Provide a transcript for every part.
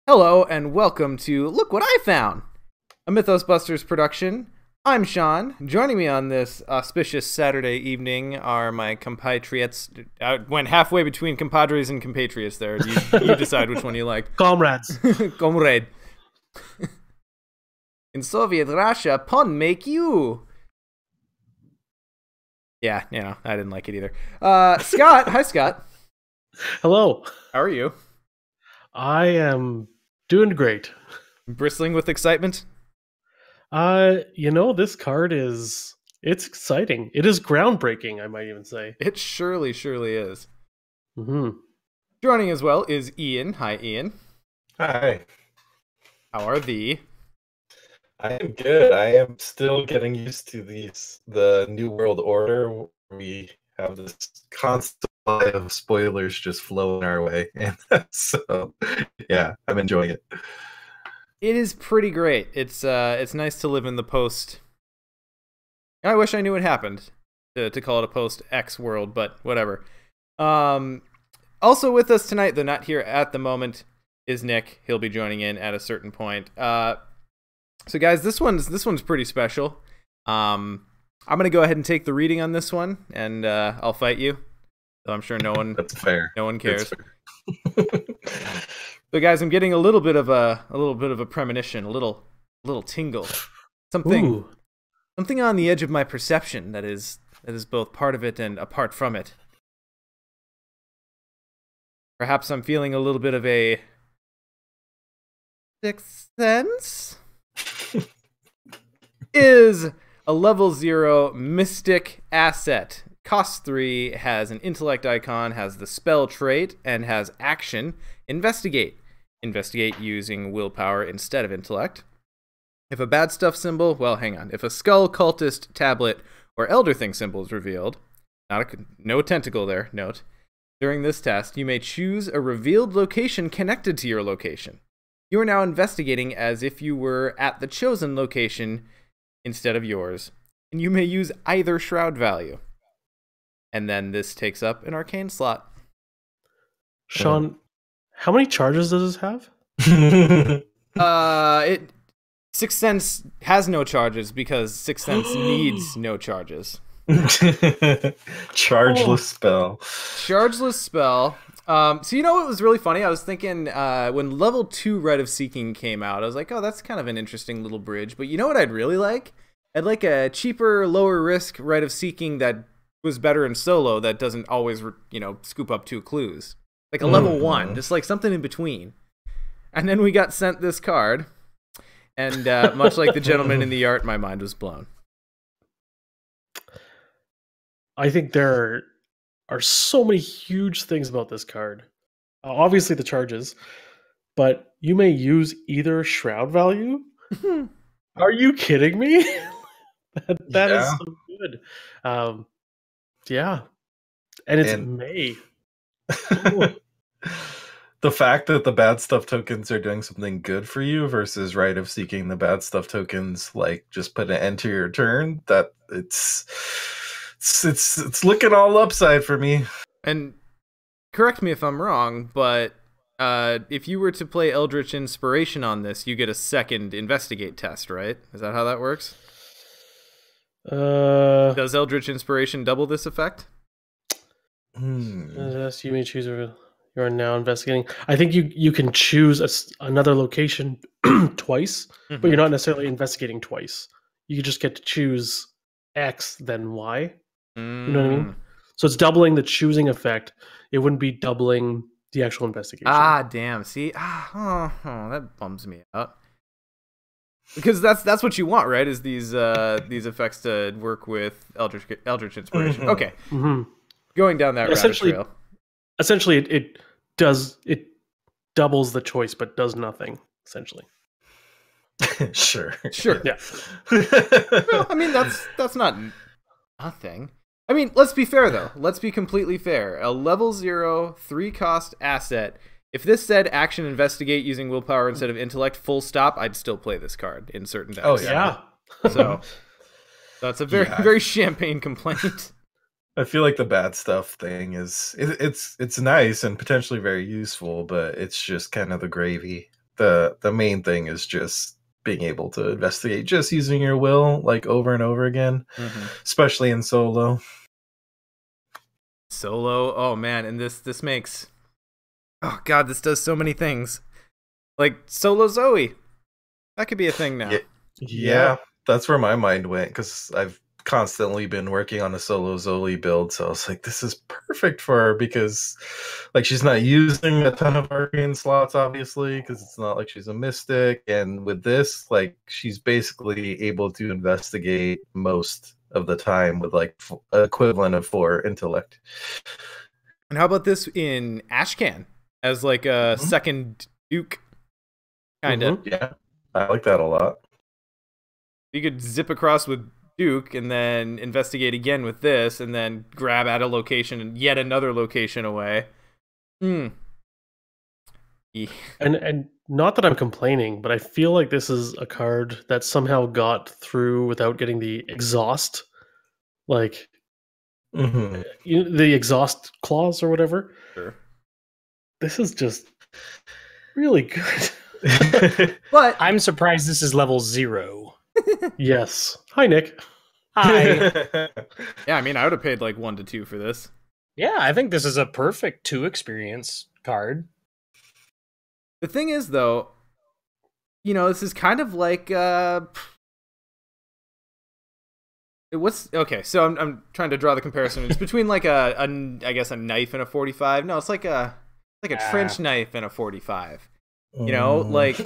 Hello and welcome to Look What I Found, a Mythos Busters production. I'm Sean. Joining me on this auspicious Saturday evening are my compatriots. I went halfway between compadres and compatriots there. You decide which one you like. Comrades. Comrade. In Soviet Russia, pun make you. Yeah, I didn't like it either. Scott. Hi, Scott. Hello. How are you? I am doing great. Bristling with excitement? This card it's exciting. It is groundbreaking, I might even say. It surely is. Mm-hmm. Joining as well is Ian. Hi, Ian. Hi. How are thee? I am good. I am still getting used to the New World Order. We have this constant supply of spoilers just flowing our way. And so, yeah, I'm enjoying it. It is pretty great. It's nice to live in the post. I wish I knew what happened to call it a post X world, but whatever. Also with us tonight, though not here at the moment, is Nick. He'll be joining in at a certain point. So guys, this one's pretty special. I'm gonna go ahead and take the reading on this one, and I'll fight you. So I'm sure no one That's fair. No one cares. That's fair. So guys, I'm getting a little bit of a premonition, a little tingle, something on the edge of my perception that is both part of it and apart from it. Perhaps I'm feeling a little bit of a sixth sense. Is a level 0 mystic asset. Costs 3, has an intellect icon, has the spell trait, and has action. Investigate. Investigate using willpower instead of intellect. If a bad stuff symbol, if a skull, cultist, tablet, or elder thing symbol is revealed, no tentacle there, note, during this test, you may choose a revealed location connected to your location. You are now investigating as if you were at the chosen location instead of yours, and you may use either shroud value. And then this takes up an arcane slot. Sean, how many charges does this have? Sixth Sense has no charges because Sixth Sense needs no charges. Chargeless spell. Chargeless spell. So you know what was really funny? I was thinking when level 2 Rite of Seeking came out, I was like, oh, that's kind of an interesting little bridge. But you know what I'd really like? I'd like a cheaper, lower risk Rite of Seeking that was better in solo that doesn't always, scoop up 2 clues. Like a level 1, just like something in between. And then we got sent this card, and much like the gentleman in the art, my mind was blown. I think there are so many huge things about this card. Obviously the charges, but you may use either shroud value. Are you kidding me? that is so good. Yeah. And it's May. The fact that the bad stuff tokens are doing something good for you versus Rite of Seeking the bad stuff tokens like just put an end to your turn, that it's looking all upside for me. And correct me if I'm wrong, but if you were to play Eldritch Inspiration on this, you get a second investigate test, right? Is that how that works? Does Eldritch Inspiration double this effect? Yes, you may choose. You are now investigating. I think you can choose another location twice, but you're not necessarily investigating twice. You just get to choose X, then Y. You know what I mean? So it's doubling the choosing effect. It wouldn't be doubling the actual investigation. Ah, damn. See? That bums me out. Because that's what you want, right? Is these effects to work with Eldritch Inspiration. Okay. Going down that rabbit trail. Essentially, it doubles the choice, but does nothing. Essentially. Sure. Yeah. Well, I mean, that's not nothing. I mean, let's be fair though. Let's be completely fair. A level 0 3-cost asset. If this said action investigate using willpower instead of intellect, full stop, I'd still play this card in certain decks. Oh yeah. So that's a very champagne complaint. I feel like the bad stuff thing it's nice and potentially very useful, but it's just kind of the gravy the main thing is just being able to investigate just using your will like over and over again, especially in solo. Oh man, and this makes, oh god, this does so many things. Like solo Zoe, that could be a thing now. Yeah, that's where my mind went, because I've constantly been working on a solo Zoe build, so I was like, this is perfect for her, because like she's not using a ton of arcane slots, obviously, because it's not like she's a mystic, and with this, like, she's basically able to investigate most of the time with like equivalent of 4 intellect. And how about this in Ashcan as like a second Duke, kind of? Yeah, I like that a lot. You could zip across with Duke and then investigate again with this, and then grab at a location and yet another location away. Yeah. And not that I'm complaining, but I feel like this is a card that somehow got through without getting the exhaust, like the exhaust clause or whatever. Sure. This is just really good. But I'm surprised this is level 0. Yes. Hi, Nick. Hi. Yeah, I mean, I would have paid like 1 to 2 for this. Yeah, I think this is a perfect 2 experience card. The thing is, though, you know, this is kind of like okay? So I'm trying to draw the comparison. It's between like I guess a knife and a 45. No, it's like a trench knife and a 45. You know, like.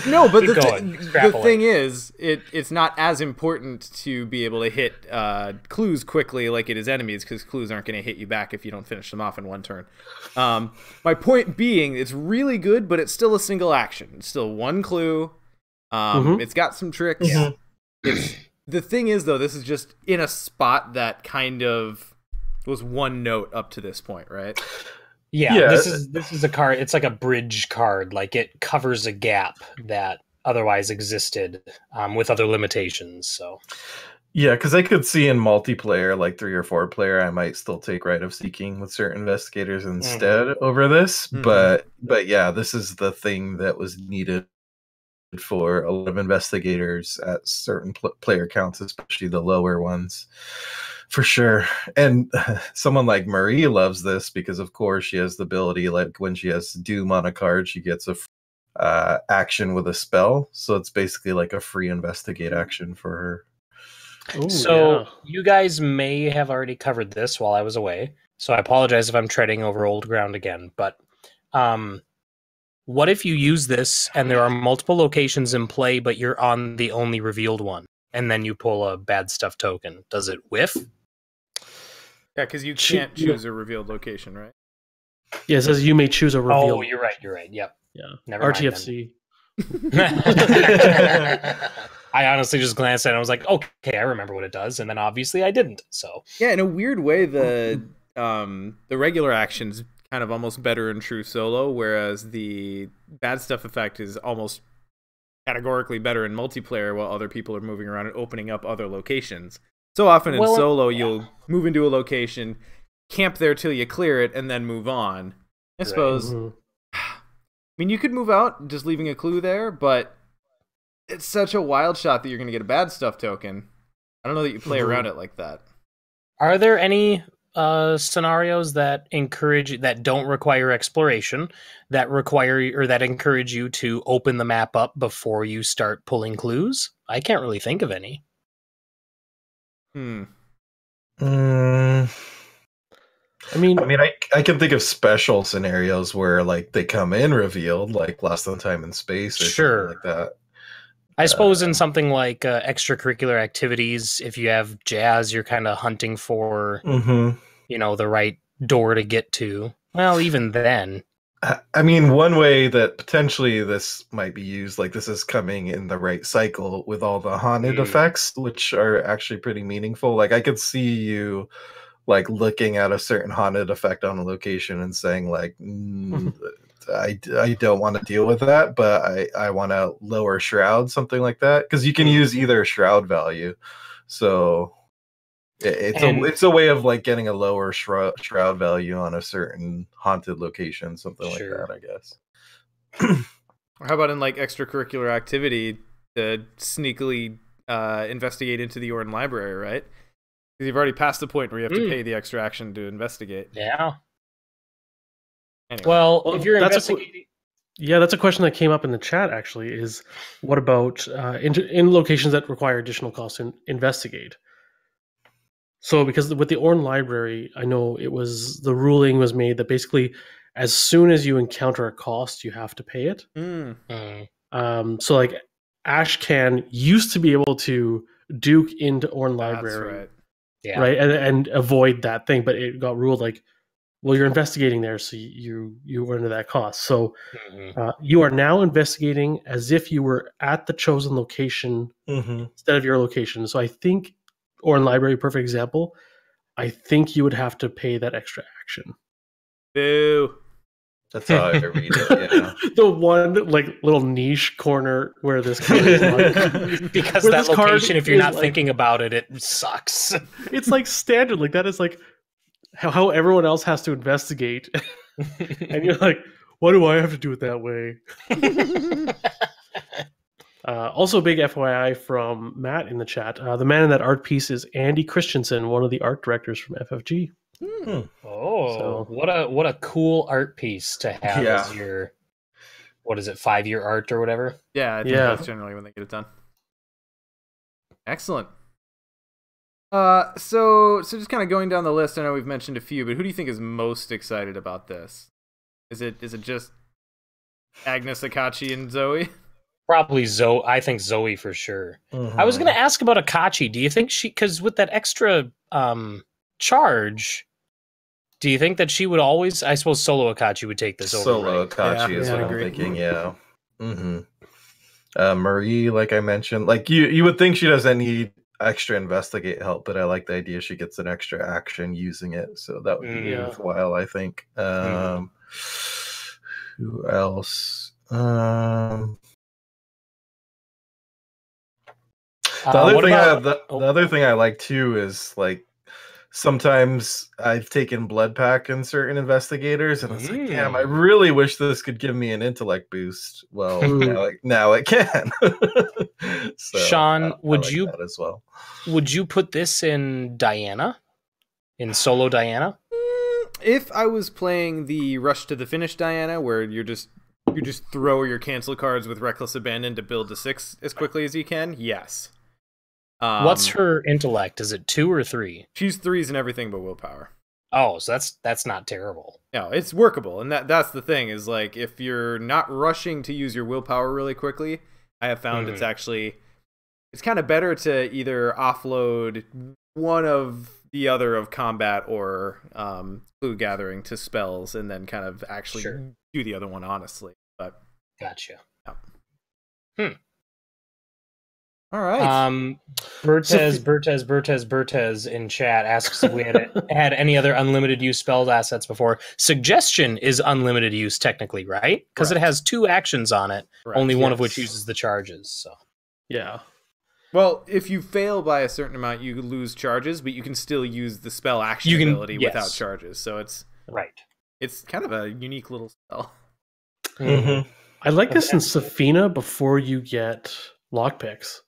No, but the thing is, it's not as important to be able to hit clues quickly like it is enemies, because clues aren't going to hit you back if you don't finish them off in one turn. My point being, it's really good, but it's still a single action. It's still one clue. It's got some tricks. The thing is, though, this is just in a spot that kind of was one note up to this point, right? Yeah, this is a card. It's like a bridge card. Like it covers a gap that otherwise existed with other limitations. So, yeah, because I could see in multiplayer, like 3 or 4 player, I might still take Rite of Seeking with certain investigators instead over this. But yeah, this is the thing that was needed for a lot of investigators at certain player counts, especially the lower ones. For sure. And someone like Marie loves this because, of course, she has the ability, like when she has Doom on a card, she gets a action with a spell. So it's basically like a free investigate action for her. Ooh, so you guys may have already covered this while I was away. So I apologize if I'm treading over old ground again. But what if you use this and there are multiple locations in play, but you're on the only revealed one? And then you pull a bad stuff token. Does it whiff? Yeah, because you can't choose a revealed location, right? Yeah, it says you may choose a revealed. Oh, you're right. Yep. Yeah. Never RTFC. I honestly just glanced at it and I was like, okay, I remember what it does. And then obviously I didn't. So yeah, in a weird way, the regular action's kind of almost better in true solo, whereas the bad stuff effect is almost categorically better in multiplayer while other people are moving around and opening up other locations. So often in solo, you'll move into a location, camp there till you clear it, and then move on. I suppose. I mean, you could move out just leaving a clue there, but it's such a wild shot that you're going to get a bad stuff token. I don't know that you play around it like that. Are there any scenarios that don't require exploration, that require or that encourage you to open the map up before you start pulling clues? I can't really think of any. I mean, I can think of special scenarios where like they come in revealed, like Lost on Time and Space, or something like that. I suppose in something like extracurricular activities, if you have jazz, you're kind of hunting for, the right door to get to. Well, even then. I mean, one way that potentially this might be used, like this is coming in the right cycle with all the haunted effects, which are actually pretty meaningful. Like I could see you like looking at a certain haunted effect on a location and saying like, I don't want to deal with that, but I want to lower shroud, something like that. Because you can use either shroud value. So it's a way of like getting a lower shroud value on a certain haunted location, something like that, I guess. Or how about in like extracurricular activity to sneakily investigate into the Orden library, right? Because you've already passed the point where you have to pay the extra action to investigate. Yeah. Anyway. Well, if you're that's investigating, that's a question that came up in the chat. Actually, is what about in locations that require additional costs to investigate? So, because with the Orn Library, I know the ruling was made that basically, as soon as you encounter a cost, you have to pay it. So, like Ashcan used to be able to duke into Orn Library, right. Yeah. right, and avoid that thing, but it got ruled like, well, you're investigating there, so you were into that cost. So you are now investigating as if you were at the chosen location instead of your location. So I think, or in library, perfect example, I think you would have to pay that extra action. Boo. That's how I read it. Yeah. The one like little niche corner where this card is like, because where that this card location, if you're is not like- thinking about it, it sucks. it's like standard. Like that is like how everyone else has to investigate, and you're like, why do I have to do it that way? Also, big FYI from Matt in the chat. The man in that art piece is Andy Christensen, one of the art directors from FFG. Oh, So- what a cool art piece to have as your, what is it, 5-year art or whatever? Yeah, I think Yeah. that's generally when they get it done. Excellent. So just kind of going down the list, I know we've mentioned a few, but who do you think is most excited about this? Is it just Agnes, Akachi, and Zoe? Probably Zoe. I think Zoe for sure. I was going to ask about Akachi. Do you think because with that extra charge, do you think that she would always? I suppose solo Akachi would take this over. Solo Right? Akachi Yeah, is yeah, what I I'm agree. thinking. Yeah. Marie, like I mentioned, like you would think she doesn't need extra investigate help, but I like the idea she gets an extra action using it, so that would be Yeah. worthwhile. I think. Who else? The other thing I like too is like sometimes I've taken blood pack in certain investigators, and it's like, damn, I really wish this could give me an intellect boost. Well, now it can. So, Sean, would like you that as well? Would you put this in Diana, in solo Diana? If I was playing the rush to the finish Diana, where you just throw your cancel cards with reckless abandon to build to 6 as quickly as you can, yes. What's her intellect? Is it 2 or 3? She's 3s and everything but willpower. Oh, so that's not terrible. No, it's workable, and that's the thing is like if you're not rushing to use your willpower really quickly, I have found it's kind of better to either offload one of the other of combat or clue gathering to spells, and then kind of actually do the other one honestly. But gotcha. Yeah. All right. Bertez in chat asks if we had any other unlimited use spell assets before. Suggestion is unlimited use technically, right? Because it has 2 actions on it, only one of which uses the charges. So yeah. Well, if you fail by a certain amount, you lose charges, but you can still use the spell action ability without charges. So it's kind of a unique little spell. I like this in Safina before you get lockpicks.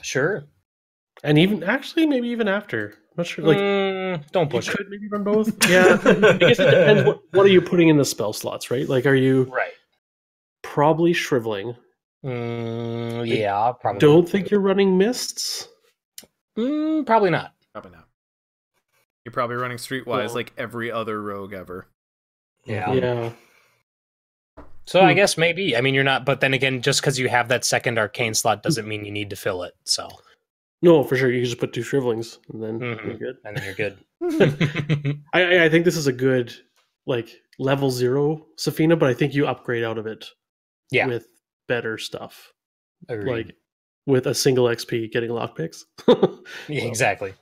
Sure. And maybe even after. I'm not sure. Like, don't push it. Could maybe run both. Yeah. I guess it depends. What are you putting in the spell slots, right? Like, are you probably shriveling? Yeah, probably. Don't think you're running mists. Probably not. Probably not. You're probably running streetwise like every other rogue ever. Yeah. So I guess maybe. I mean, you're not. But then again, just because you have that second arcane slot doesn't mean you need to fill it. So no, for sure, you can just put 2 shrivelings, and then you're good. And then you're good. I think this is a good like level 0 Safina, but I think you upgrade out of it. With better stuff. Agreed. Like with a single XP getting lockpicks. Exactly.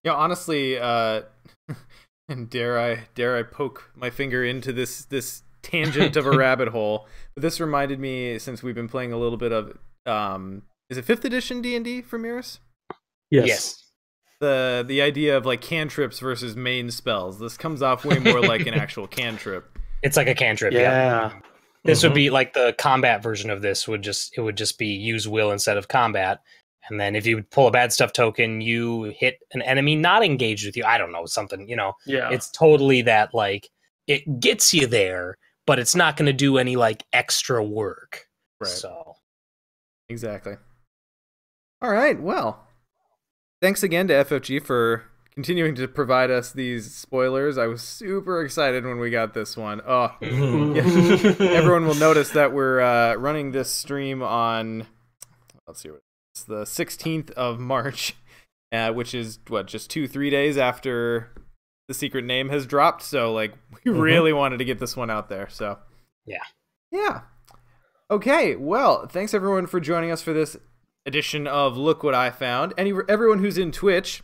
Honestly, and dare I poke my finger into this tangent of a rabbit hole, but this reminded me, since we've been playing a little bit of is it 5th edition D&D for Mirrors? Yes. The idea of like cantrips versus main spells. This comes off way more like an actual cantrip. It's like a cantrip. Yeah. This would be like the combat version of this. Would just be use will instead of combat. And then if you pull a bad stuff token, you hit an enemy not engaged with you. I don't know, something, Yeah. It's totally that, like, it gets you there, but it's not going to do any, like, extra work. Right. So. Exactly. All right. Well, thanks again to FFG for continuing to provide us these spoilers. I was super excited when we got this one. Oh, yeah. Everyone will notice that we're running this stream on, let's see, it's the 16th of March, which is just 2-3 days after the secret name has dropped. So like, we really wanted to get this one out there. So yeah. Okay. Well, thanks everyone for joining us for this edition of Look What I Found. Everyone who's in Twitch,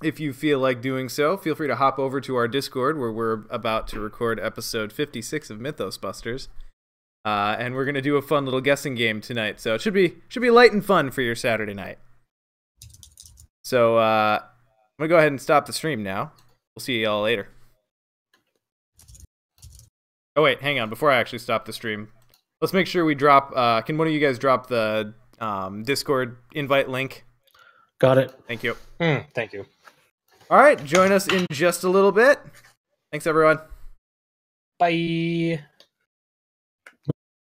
if you feel like doing so, feel free to hop over to our Discord where we're about to record episode 56 of Mythos Busters. And we're going to do a fun little guessing game tonight. So it should be light and fun for your Saturday night. So I'm going to go ahead and stop the stream now. We'll see y'all later. Oh, wait, hang on. Before I actually stop the stream, let's make sure we drop... can one of you guys drop the Discord invite link? Got it. Thank you. Thank you. All right, join us in just a little bit. Thanks, everyone. Bye.